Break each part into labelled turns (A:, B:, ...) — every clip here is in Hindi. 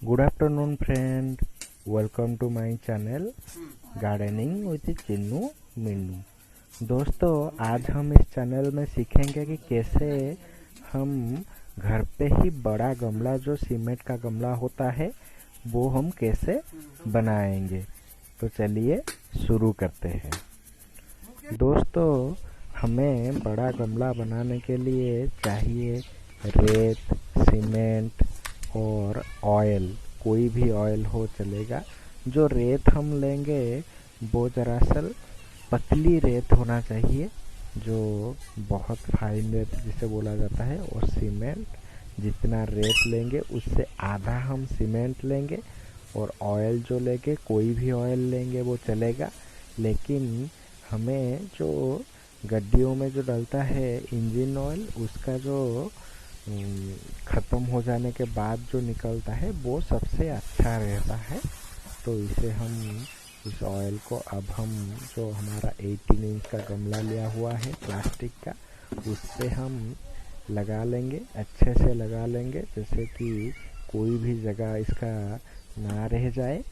A: Good afternoon friend, welcome to my channel gardening with Chinnu Minnu. दोस्तों, आज हम इस चैनल में सीखेंगे कि कैसे हम घर पे ही बड़ा गमला, जो सीमेंट का गमला होता है, वो हम कैसे बनाएंगे। तो चलिए शुरू करते हैं। दोस्तों, हमें बड़ा गमला बनाने के लिए चाहिए रेत, सीमेंट और ऑयल। कोई भी ऑयल हो चलेगा। जो रेत हम लेंगे वो दरअसल पतली रेत होना चाहिए, जो बहुत फाइन रेत जिसे बोला जाता है। और सीमेंट, जितना रेत लेंगे उससे आधा हम सीमेंट लेंगे। और ऑयल जो लेंगे, कोई भी ऑयल लेंगे वो चलेगा, लेकिन हमें जो गड्डियों में जो डलता है इंजन ऑयल, उसका जो ख़त्म हो जाने के बाद जो निकलता है वो सबसे अच्छा रहता है। तो इसे हम इस ऑयल को अब हम जो हमारा 18 इंच का गमला लिया हुआ है प्लास्टिक का, उससे हम लगा लेंगे, अच्छे से लगा लेंगे, जैसे कि कोई भी जगह इसका ना रह जाए।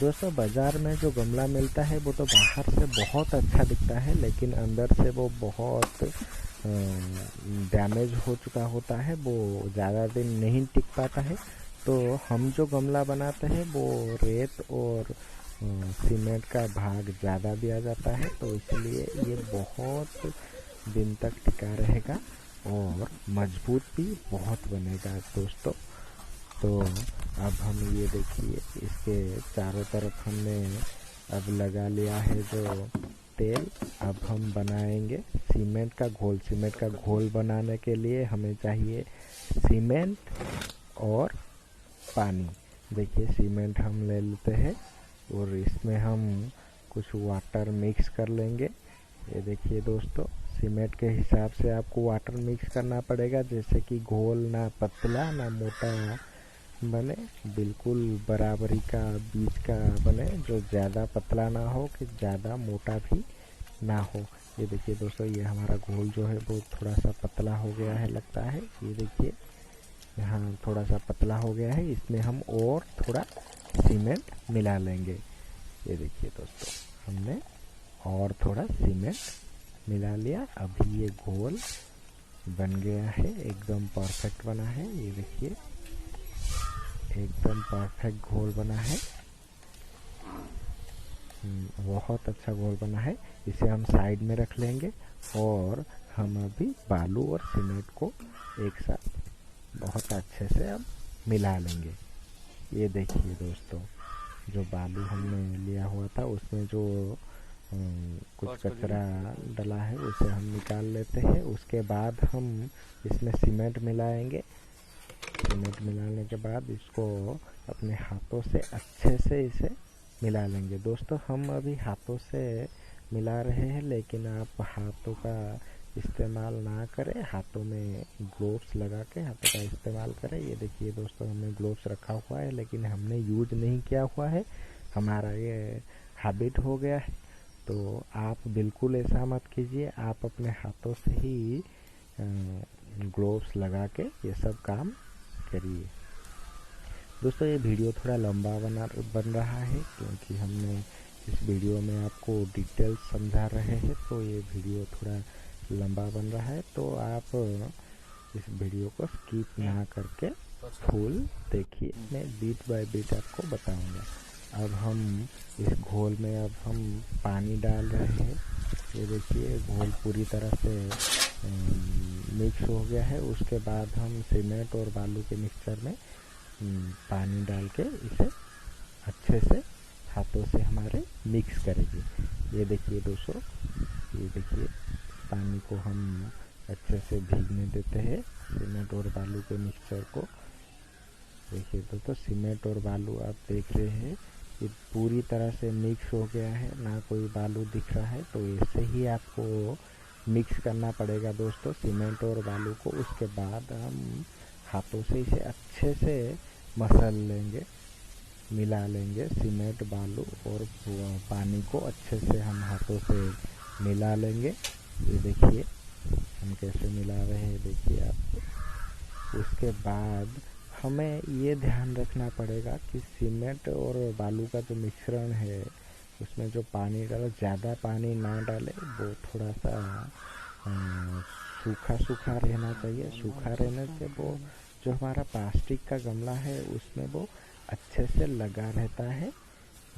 A: दोस्तों, बाज़ार में जो गमला मिलता है वो तो बाहर से बहुत अच्छा दिखता है, लेकिन अंदर से वो बहुत डैमेज हो चुका होता है, वो ज़्यादा दिन नहीं टिक पाता है। तो हम जो गमला बनाते हैं वो रेत और सीमेंट का भाग ज़्यादा दिया जाता है, तो इसलिए ये बहुत दिन तक टिका रहेगा और मजबूत भी बहुत बनेगा दोस्तों। तो अब हम ये देखिए, इसके चारों तरफ हमने अब लगा लिया है जो तेल। अब हम बनाएंगे सीमेंट का घोल। सीमेंट का घोल बनाने के लिए हमें चाहिए सीमेंट और पानी। देखिए, सीमेंट हम ले लेते हैं और इसमें हम कुछ वाटर मिक्स कर लेंगे। ये देखिए दोस्तों, सीमेंट के हिसाब से आपको वाटर मिक्स करना पड़ेगा, जैसे कि घोल ना पतला ना मोटा बने, बिल्कुल बराबरी का बीच का बने, जो ज़्यादा पतला ना हो कि ज़्यादा मोटा भी ना हो। ये देखिए दोस्तों, ये हमारा घोल जो है वो थोड़ा सा पतला हो गया है लगता है। ये देखिए, यहाँ थोड़ा सा पतला हो गया है, इसमें हम और थोड़ा सीमेंट मिला लेंगे। ये देखिए दोस्तों, हमने और थोड़ा सीमेंट मिला लिया। अभी ये घोल बन गया है, एकदम परफेक्ट बना है। ये देखिए, एकदम परफेक्ट घोल बना है, बहुत अच्छा घोल बना है। इसे हम साइड में रख लेंगे और हम अभी बालू और सीमेंट को एक साथ बहुत अच्छे से अब मिला लेंगे। ये देखिए दोस्तों, जो बालू हमने लिया हुआ था उसमें जो कुछ कचरा डला है उसे हम निकाल लेते हैं। उसके बाद हम इसमें सीमेंट मिलाएंगे। सीमेंट मिलाने के बाद इसको अपने हाथों से अच्छे से इसे मिला लेंगे। दोस्तों, हम अभी हाथों से मिला रहे हैं, लेकिन आप हाथों का इस्तेमाल ना करें, हाथों में ग्लोव्स लगा के हाथों का इस्तेमाल करें। ये देखिए दोस्तों, हमने ग्लोव्स रखा हुआ है, लेकिन हमने यूज नहीं किया हुआ है, हमारा ये हैबिट हो गया है। तो आप बिल्कुल ऐसा मत कीजिए, आप अपने हाथों से ही ग्लोव्स लगा के ये सब काम करिए। दोस्तों, ये वीडियो थोड़ा लंबा बन रहा है, क्योंकि हमने इस वीडियो में आपको डिटेल्स समझा रहे हैं, तो ये वीडियो थोड़ा लंबा बन रहा है। तो आप इस वीडियो को स्किप ना करके फुल देखिए, मैं बीट बाय बीट आपको बताऊंगा। अब हम इस घोल में अब हम पानी डाल रहे हैं। ये देखिए, घोल पूरी तरह से मिक्स हो गया है। उसके बाद हम सीमेंट और बालू के मिक्सचर में पानी डाल के इसे अच्छे से हाथों से हमारे मिक्स करेंगे। ये देखिए दोस्तों, ये देखिए, पानी को हम अच्छे से भीगने देते हैं सीमेंट और बालू के मिक्सचर को। देखिए दोस्तों, सीमेंट और बालू आप देख रहे हैं, ये पूरी तरह से मिक्स हो गया है, ना कोई बालू दिख रहा है। तो ऐसे ही आपको मिक्स करना पड़ेगा दोस्तों, सीमेंट और बालू को। उसके बाद हम हाथों से इसे अच्छे से मसल लेंगे, मिला लेंगे। सीमेंट, बालू और पानी को अच्छे से हम हाथों से मिला लेंगे। ये देखिए हम कैसे मिला रहे हैं, देखिए आप। उसके बाद हमें ये ध्यान रखना पड़ेगा कि सीमेंट और बालू का जो मिश्रण है उसमें जो पानी डालो, ज़्यादा पानी ना डाले, वो थोड़ा सा सूखा सूखा रहना चाहिए। सूखा रहने से वो जो हमारा प्लास्टिक का गमला है उसमें वो अच्छे से लगा रहता है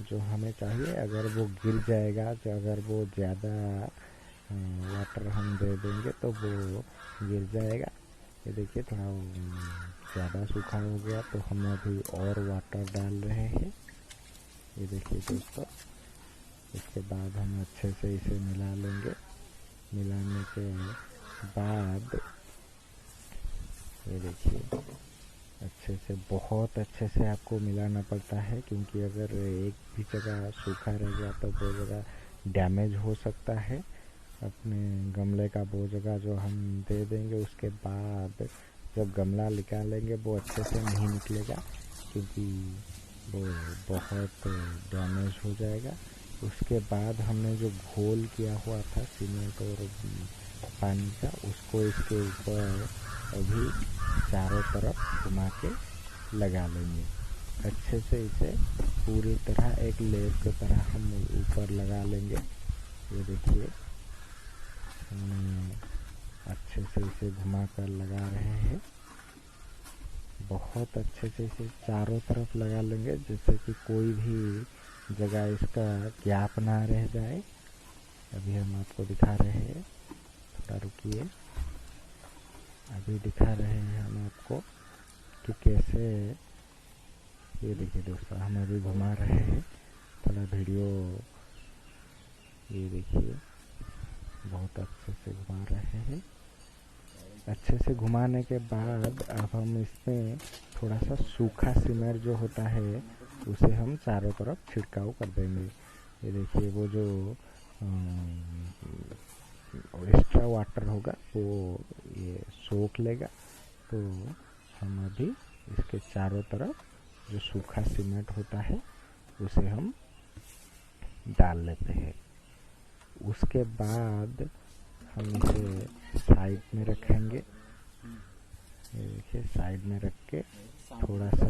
A: जो हमें चाहिए। अगर वो गिर जाएगा, जो अगर वो ज़्यादा वाटर हम दे देंगे तो वो गिर जाएगा। ये देखिए थोड़ा ज़्यादा सूखा हो गया तो हम अभी और वाटर डाल रहे हैं। ये देखिए दोस्तों, इसके बाद हम अच्छे से इसे मिला लेंगे। मिलाने के बाद ये देखिए अच्छे से, बहुत अच्छे से आपको मिलाना पड़ता है, क्योंकि अगर एक भी जगह सूखा रह गया तो वो जगह डैमेज हो सकता है। अपने गमले का वो जगह जो हम दे देंगे उसके बाद जब गमला निकालेंगे वो अच्छे से नहीं निकलेगा, क्योंकि वो बहुत डैमेज हो जाएगा। उसके बाद हमने जो घोल किया हुआ था सीमेंट और पानी का, उसको इसके ऊपर अभी चारों तरफ घुमा के लगा लेंगे। अच्छे से इसे पूरी तरह एक लेयर की तरह हम ऊपर लगा लेंगे। ये देखिए हमने अच्छे से इसे घुमा कर लगा रहे हैं। बहुत अच्छे से इसे चारों तरफ लगा लेंगे, जिससे कि कोई भी जगह इसका गैप ना रह जाए। अभी हम आपको दिखा रहे हैं, थोड़ा रुकिए। अभी दिखा रहे हैं हम आपको कि कैसे। ये देखिए दोस्तों, हम अभी घुमा रहे हैं, थोड़ा वीडियो। ये देखिए बहुत अच्छे से घुमा रहे हैं। अच्छे से घुमाने के बाद अब हम इसमें थोड़ा सा सूखा सीमेंट जो होता है उसे हम चारों तरफ छिड़काव कर देंगे। ये देखिए वो जो एक्स्ट्रा वाटर होगा वो ये सोख लेगा। तो हम अभी इसके चारों तरफ जो सूखा सीमेंट होता है उसे हम डाल लेते हैं। उसके बाद हम इसे साइड में रखेंगे। ये देखिए साइड में रख के थोड़ा सा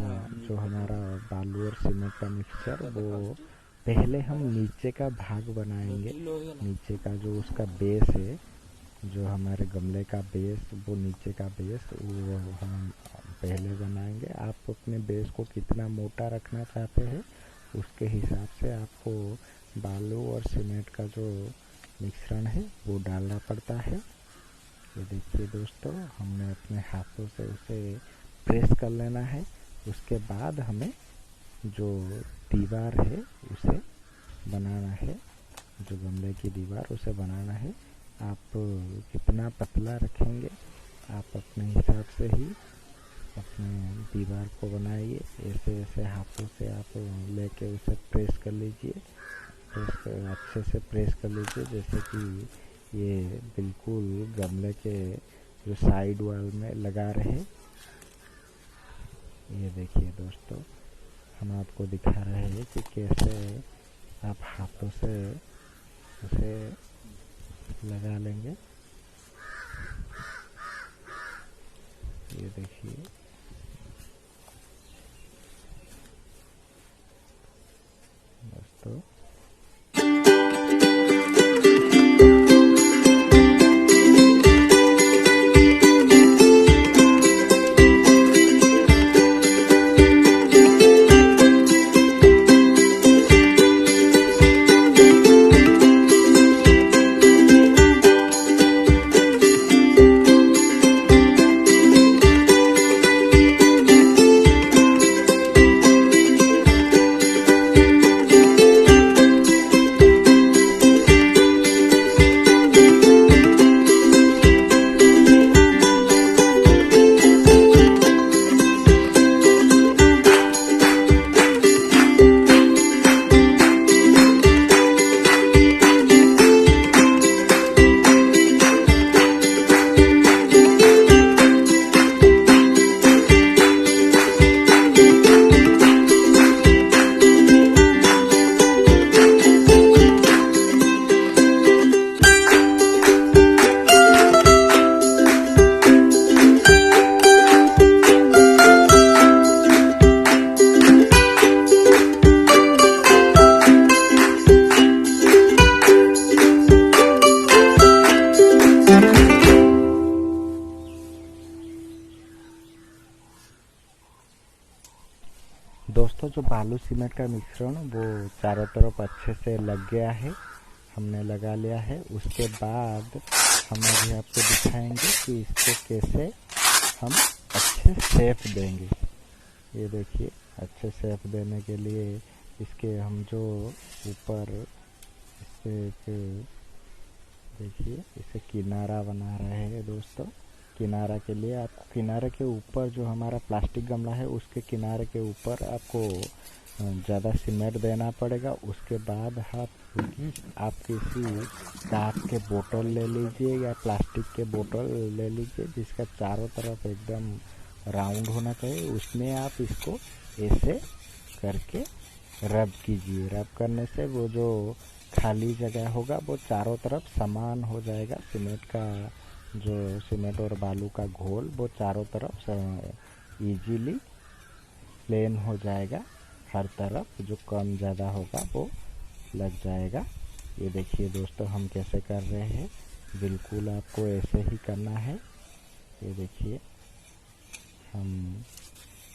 A: जो हमारा बालू और सीमेंट का मिक्सचर, वो पहले हम नीचे का भाग बनाएंगे। नीचे का जो उसका बेस है, जो हमारे गमले का बेस, वो नीचे का बेस वो हम पहले बनाएंगे। आप अपने बेस को कितना मोटा रखना चाहते हैं उसके हिसाब से आपको बालू और सीमेंट का जो मिश्रण है वो डालना पड़ता है। ये देखिए दोस्तों, हमने अपने हाथों से उसे प्रेस कर लेना है। उसके बाद हमें जो दीवार है उसे बनाना है, जो गमले की दीवार उसे बनाना है। आप कितना पतला रखेंगे आप अपने हिसाब से ही अपने दीवार को बनाइए। ऐसे ऐसे हाथों से आप लेके उसे प्रेस कर लीजिए। अच्छे से प्रेस कर लीजिए, जैसे कि ये बिल्कुल गमले के जो साइड वॉल में लगा रहे। ये देखिए दोस्तों, हम आपको दिखा रहे हैं कि कैसे आप हाथों से उसे लगा लेंगे। ये देखिए दोस्तों, दोस्तों जो बालू सीमेंट का मिश्रण वो चारों तरफ अच्छे से लग गया है, हमने लगा लिया है। उसके बाद हम अभी आपको दिखाएंगे कि इसको कैसे हम अच्छे शेप देंगे। ये देखिए, अच्छे शेप देने के लिए इसके हम जो ऊपर इससे एक देखिए इसे किनारा बना रहे हैं दोस्तों। किनारा के लिए आपको किनारे के ऊपर जो हमारा प्लास्टिक गमला है उसके किनारे के ऊपर आपको ज़्यादा सीमेंट देना पड़ेगा। उसके बाद आप किसी कांच के बोतल ले लीजिए या प्लास्टिक के बोतल ले लीजिए जिसका चारों तरफ एकदम राउंड होना चाहिए। उसमें आप इसको ऐसे करके रब कीजिए। रब करने से वो जो खाली जगह होगा वो चारों तरफ समान हो जाएगा। सीमेंट और बालू का घोल वो चारों तरफ इजीली प्लेन हो जाएगा। हर तरफ जो कम ज़्यादा होगा वो लग जाएगा। ये देखिए दोस्तों हम कैसे कर रहे हैं, बिल्कुल आपको ऐसे ही करना है। ये देखिए हम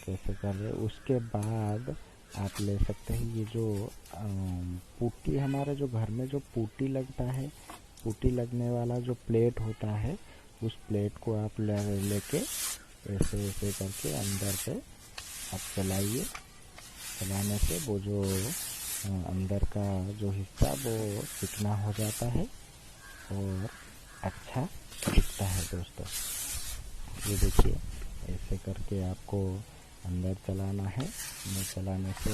A: कैसे कर रहे हैं। उसके बाद आप ले सकते हैं ये जो पुट्टी, हमारे जो घर में जो पुट्टी लगता है, पुट्टी लगने वाला जो प्लेट होता है, उस प्लेट को आप लेके ऐसे ऐसे करके अंदर पे आप चलाइए। चलाने से वो जो अंदर का जो हिस्सा वो चिकना हो जाता है और अच्छा दिखता है दोस्तों। ये देखिए ऐसे करके आपको अंदर चलाना है। चलाने से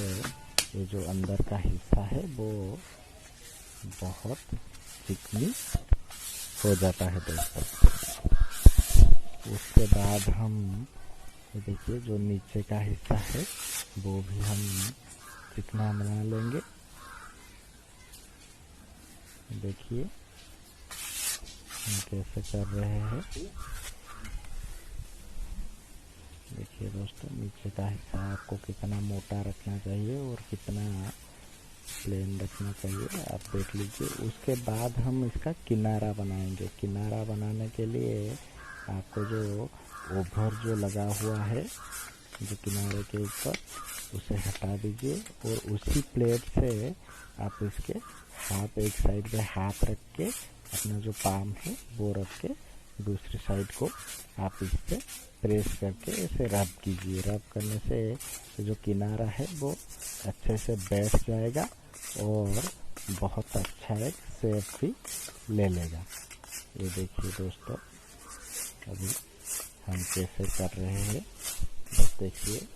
A: ये जो अंदर का हिस्सा है वो बहुत चिकनी हो जाता है दोस्तों। उसके बाद हम ये देखिए जो नीचे का हिस्सा है वो भी हम चिकना बना लेंगे। देखिए हम कैसे कर रहे हैं। देखिए दोस्तों नीचे का हिस्सा आपको कितना मोटा रखना चाहिए और कितना प्लेन रखना चाहिए आप देख लीजिए। उसके बाद हम इसका किनारा बनाएंगे। किनारा बनाने के लिए आपको जो ओवर जो लगा हुआ है जो किनारे के ऊपर, उसे हटा दीजिए और उसी प्लेट से आप इसके हाथ एक साइड पे हाथ रख के अपना जो पाम है वो रख के दूसरी साइड को आप इससे प्रेस करके इसे रब कीजिए। रब करने से जो किनारा है वो अच्छे से बैठ जाएगा और बहुत अच्छा एक शेप भी ले लेगा। ये देखिए दोस्तों अभी हम कैसे कर रहे हैं, बस देखिए।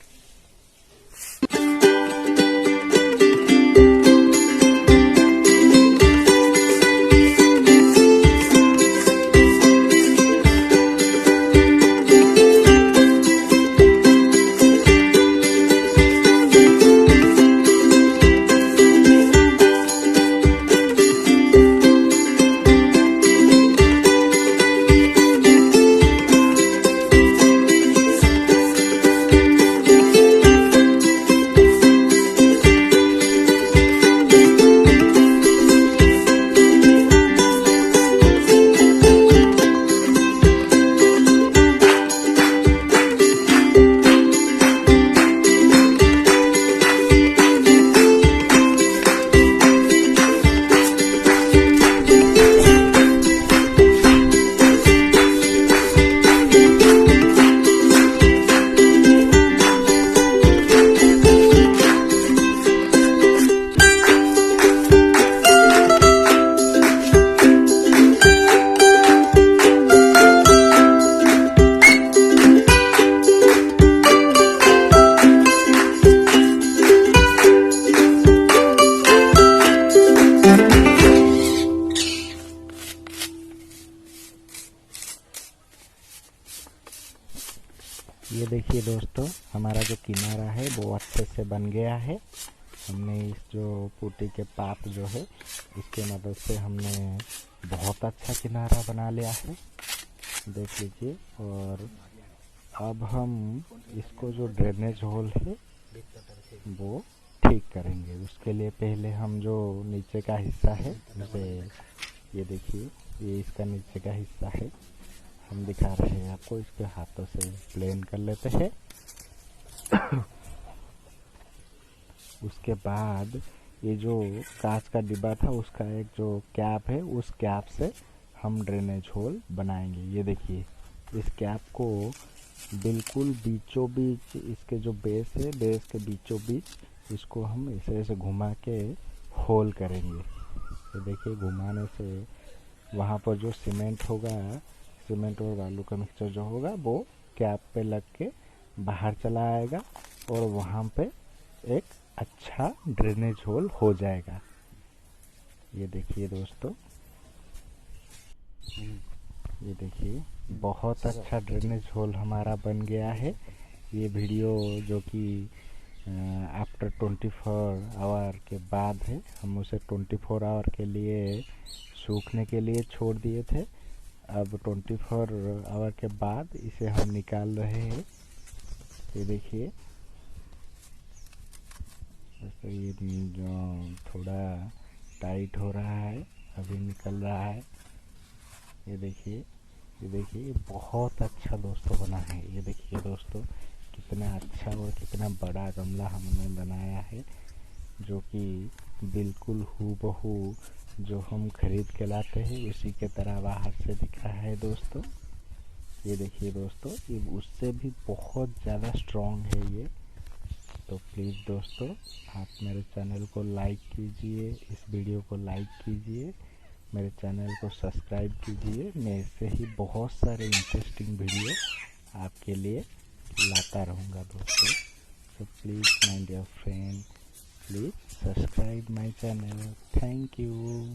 A: ये देखिए दोस्तों हमारा जो किनारा है वो अच्छे से बन गया है। हमने इस जो पुट्टी के पात जो है इसके मदद से हमने बहुत अच्छा किनारा बना लिया है, देख लीजिए। और अब हम इसको जो ड्रेनेज होल है वो ठीक करेंगे। उसके लिए पहले हम जो नीचे का हिस्सा है उसे, ये देखिए ये इसका नीचे का हिस्सा है, हम दिखा रहे हैं आपको, इसके हाथों से प्लेन कर लेते हैं। उसके बाद ये जो कांच का डिब्बा था उसका एक जो कैप है, उस कैप से हम ड्रेनेज होल बनाएंगे। ये देखिए, इस कैप को बिल्कुल बीचों बीच, इसके जो बेस है, बेस के बीचों बीच इसको हम ऐसे ऐसे घुमा के होल करेंगे। ये देखिए, घुमाने से वहाँ पर जो सीमेंट होगा, सीमेंट और बालू का मिक्सचर जो होगा वो कैप पे लग के बाहर चला आएगा और वहाँ पे एक अच्छा ड्रेनेज होल हो जाएगा। ये देखिए दोस्तों, ये देखिए, बहुत अच्छा ड्रेनेज होल हमारा बन गया है। ये वीडियो जो कि आफ्टर 24 आवर के बाद है, हम उसे 24 आवर के लिए सूखने के लिए छोड़ दिए थे। अब 24 आवर के बाद इसे हम निकाल रहे हैं। ये देखिए, ये जो थोड़ा टाइट हो रहा है, अभी निकल रहा है। ये देखिए, ये देखिए, बहुत अच्छा दोस्तों बना है। ये देखिए दोस्तों, कितना अच्छा और कितना बड़ा गमला हमने बनाया है, जो कि बिल्कुल हूबहू जो हम खरीद के लाते हैं उसी के तरह बाहर से दिख रहा है दोस्तों। ये देखिए दोस्तों, ये उससे भी बहुत ज़्यादा स्ट्रॉन्ग है ये। तो प्लीज़ दोस्तों, आप मेरे चैनल को लाइक कीजिए, इस वीडियो को लाइक कीजिए, मेरे चैनल को सब्सक्राइब कीजिए। मैं ऐसे ही बहुत सारे इंटरेस्टिंग वीडियो आपके लिए लाता रहूँगा दोस्तों। So please, my dear friend, please subscribe my channel. Thank you.